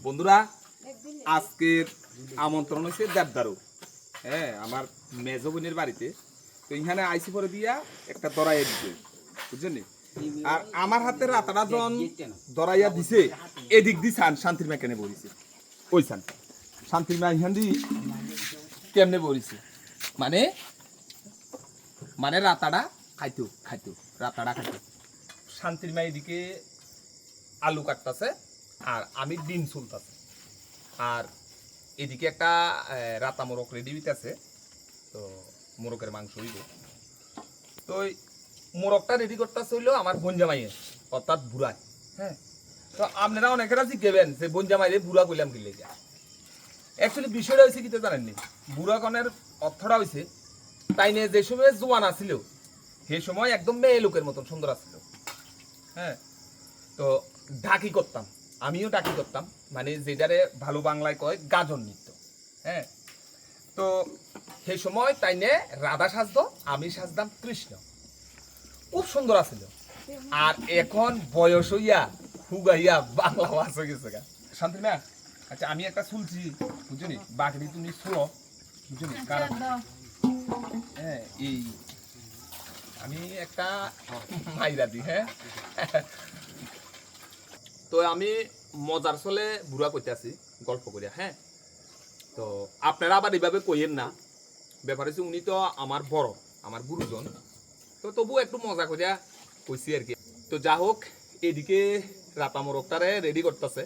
বন্ধুরা আজকের আমন্ত্রণ হয়েছে দেবদারু। হ্যাঁ, আমার মেজ বোনের বাড়িতে। তো এখানে আইসি পরে দিয়া একটা দরাইয়া দিছে, বুঝছেন? আর আমার হাতে রাতাটা জন দরাইয়া দিছে, এদিক দি শান্তির মা কেনে বলিছে, ওই শান্তির মা এখান দি কেমনে বলিছে, মানে মানে রাতাটা খাইতো রাতাটা খাইতো। শান্তির মা এদিকে আলু কাটতেছে আর আমি ডিম চুলতেছে, আর এদিকে একটা রাতা মোরগ রেডি হইতেছে। তো মোরগের মাংস হইব। তো ওই মোরগটা রেডি করতেছে হইলো আমার বঞ্জামাইয়ে, অর্থাৎ বুড়ায়। হ্যাঁ, তো আপনারা অনেকেরা জিজ্ঞেবেন যে বঞ্জামাইরে বুড়া কইলাম কি লেগে। অ্যাকচুয়ালি বিষয়টা হয়েছে কি জানেননি, বুড়া কনের অর্থটা হয়েছে তাই নিয়ে যে সময় জোয়ান আসছিল সেই সময় একদম মেয়ে লোকের মতন সুন্দর আসছিল। হ্যাঁ, তো ঢাকি করতাম, আমিও ঢাকি করতাম, মানে যেটারে ভালো বাংলায় কয় গাজন নৃত্য। হ্যাঁ, তো সেই সময় তাই নিয়ে রাধা সাজতো, আমি সাজতাম কৃষ্ণ। খুব সুন্দর আছিল। আর এখন বয়স হইয়া হুগাইয়া বাংলা ভাষ হয়ে গেছে গা। শান্তির মা, আচ্ছা আমি একটা শুনছি বুঝলি, বাকি তুমি শুনো বুঝলি, কারণ হ্যাঁ এই আমি একটা মাইরা দিই। হ্যাঁ, তো আমি মজার চলে বুড়া কইতে আছি গল্প করিয়া। হ্যাঁ, তো আপনারা আবার এইভাবে কইেন না, ব্যাপার হচ্ছে উনি তো আমার বড়, আমার গুরুজন, তো তবু একটু মজা করিয়া কইছি আর কি। তো যা হোক, এদিকে রাতা মোরগটারে রেডি করতেছে।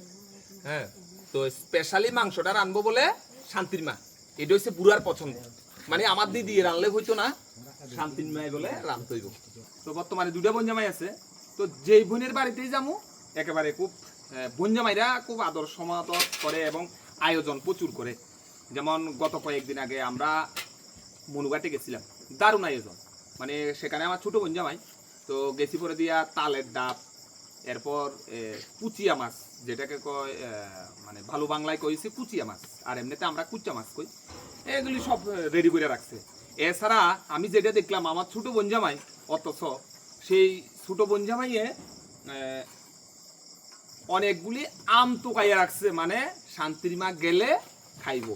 হ্যাঁ, তো স্পেশালি মাংসটা রানবো বলে শান্তির মা, এটা হচ্ছে বুড়ার পছন্দ, মানে আমার দিদি রানলে হইতো না, শান্তির মাই বলে রানতে হইব। তো বর্তমানে দুটা বঞ্জামাই আছে, তো যেই বোনের বাড়িতেই যাবো একেবারে খুব বঞ্জামাইরা খুব আদর সমাদর করে এবং আয়োজন প্রচুর করে। যেমন গত কয়েকদিন আগে আমরা মনুঘাটে গেছিলাম, দারুণ আয়োজন, মানে সেখানে আমার ছোট বঞ্জামাই, তো গেছি পরে দিয়া তালের ডাব, এরপর কুচিয়া মাছ, যেটাকে কয় মানে ভালো বাংলায় কইছে কুচিয়া মাছ, আর এমনিতে আমরা কুচা মাছ কই, এগুলি সব রেডি করে রাখছে। এছাড়া আমি যেটা দেখলাম আমার ছোট বঞ্জামাই, অথচ সেই ছোট বঞ্জামাইয়ে অনেকগুলি আম তো খাইয়া রাখছে, মানে শান্তির মা গেলে খাইব,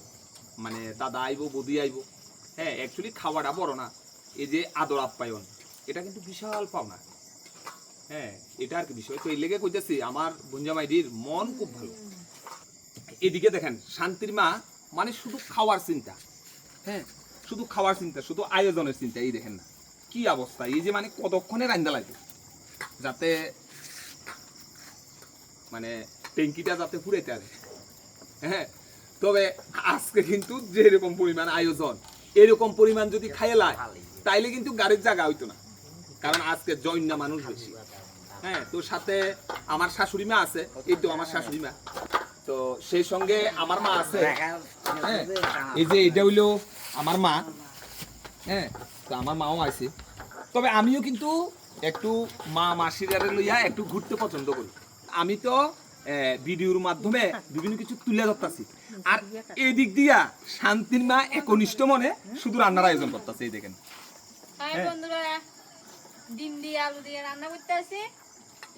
মানে দাদা আইব, বৌদি আইব। হ্যাঁ, অ্যাকচুয়ালি খাওয়াটা বড় না, এই যে আদর আপ্যায়ন, এটা কিন্তু বিশাল পাওনা। হ্যাঁ, এটা আর কি বিষয়। তো এই লেগে কইতেছি আমার বঞ্জামাইদির মন খুব ভালো। এদিকে দেখেন শান্তির মা মানে শুধু খাওয়ার চিন্তা। হ্যাঁ, শুধু খাওয়ার চিন্তা, শুধু আয়োজনের চিন্তা। এই দেখেন না কি অবস্থা, এই যে মানে কতক্ষণে রান্দা লাগে যাতে মানে ট্যাঙ্কিটা যাতে ফুরাইতে পারে। হ্যাঁ, তবে আজকে কিন্তু যেরকম পরিমাণ আয়োজন, এরকম পরিমাণ যদি খাইলায় তাইলে কিন্তু গাড়ির জায়গা হইতো না, কারণ আজকে জৈন্য মানুষ বেশি। হ্যাঁ, তো সাথে আমার শাশুড়ি মা আছে, এই তো আমার শাশুড়ি মা, তো সেই সঙ্গে আমার মা আছে। হ্যাঁ, এই যে এটা হইলো আমার মা। হ্যাঁ, তো আমার মাও আছে। তবে আমিও কিন্তু একটু মা মাসিরারে লইয়া একটু ঘুরতে পছন্দ করি। আমি তো ভিডিওর মাধ্যমে বিভিন্ন কিছু তুলে ধরতেছি, আর এদিক দিয়া শান্তির মা একনিষ্ঠ মনে শুধু রান্নার আয়োজন করতেছে। এই দেখেন বন্ধুরা, ডিম দিয়ে আলু দিয়ে রান্না করতে আছে,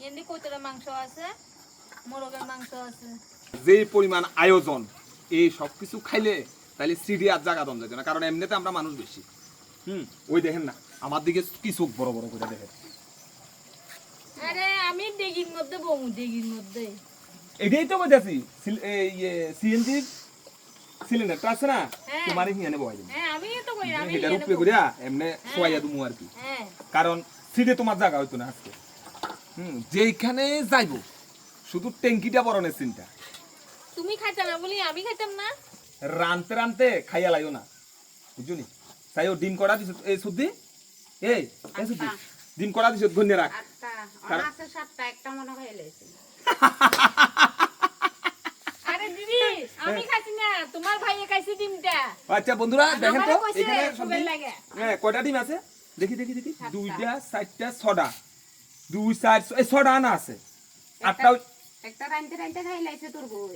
এমনি কতটা মাংস আছে, মোরগের মাংস আছে। যে পরিমাণ আয়োজন, এই সব কিছু খাইলে তাহলে সিডি আর জায়গা দম যাবে না, কারণ এমনিতে আমরা মানুষ বেশি। ওই দেখেন না আমার দিকে কি চোখ বড় বড় করে দেখেন। আরে আমি দেগির মধ্যে বমু, দেগির মধ্যে এটাই তো বলতেছি, সিএনজি সিলিন্ডারটা আছে না, তোমার হিয়ানে বহাই দিন। হ্যাঁ, আমি তো কই, আমি এটার উপরে কইরা এমনে সোয়াইয়া দুমু আর কি। হ্যাঁ, কারণ সিডে তোমার জায়গা হইতো না আজকে। যেইখানে যাইবো শুধু ট্যাঙ্কিটা বরণের চিন্তা। তুমি খাইতা না বলি আমি খাইতাম না। রানতে রানতে খাইয়া লাইও না, বুঝুনি? তাইও ডিম কড়া দিছ, এই সুদ্ধি এই সুদ্ধি ডিম কড়া দিছ ধন্য রাখ। আরে আছে 7টা, একটা মনে হয় লইছে। আরে দিদি, আমি খাইছি না, তোমার ভাইয়ে খাইছে ডিমটা। আচ্ছা বন্ধুরা দেখেন তো কইছে এখানে সবে লাগে। হ্যাঁ, কয়টা ডিম আছে দেখি দেখি দেখি, 2টা 4টা 6টা, 2 4 6টা আনা আছে, 8টা। একটা রাইতে রাইতে খাই লাইছে তোর বউ।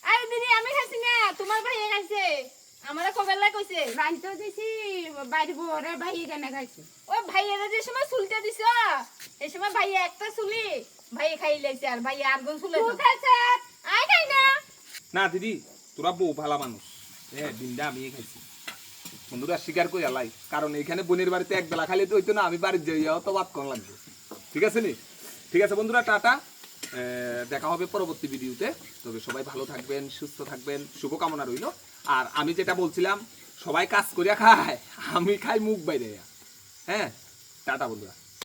আরে দিদি, আমি খাইছি না, তোমার ভাইয়ে খাইছে। আমারে কবে লাগে কইছে রাইতে দিছি বাইরে বউরে ভাই কেন খাইছে। ওই ভাইয়েরা যে সময় চুলতে দিছ, এই সময় ভাইয়া একটা চুলি ভাইয়ে খাই লাইছে, আর ভাইয়া আর গুন চুলে আই খাই না। না দিদি তোরা বউ ভালা মানুষ হ্যাঁ ডিমটা আমি খাইছি বন্ধুরা স্বীকার করে আলাই কারণ এখানে বোনের বাড়িতে এক বেলা খাইলে তো হইতো না আমি বাড়ির যাইয়াও তো বাদ কম লাগবে ঠিক আছে নি ঠিক আছে বন্ধুরা টাটা দেখা হবে পরবর্তী ভিডিওতে তবে সবাই ভালো থাকবেন সুস্থ থাকবেন শুভকামনা রইল আর আমি যেটা বলছিলাম সবাই কাজ করিয়া খায় আমি খাই মুখ বাইরে হ্যাঁ টাটা বন্ধুরা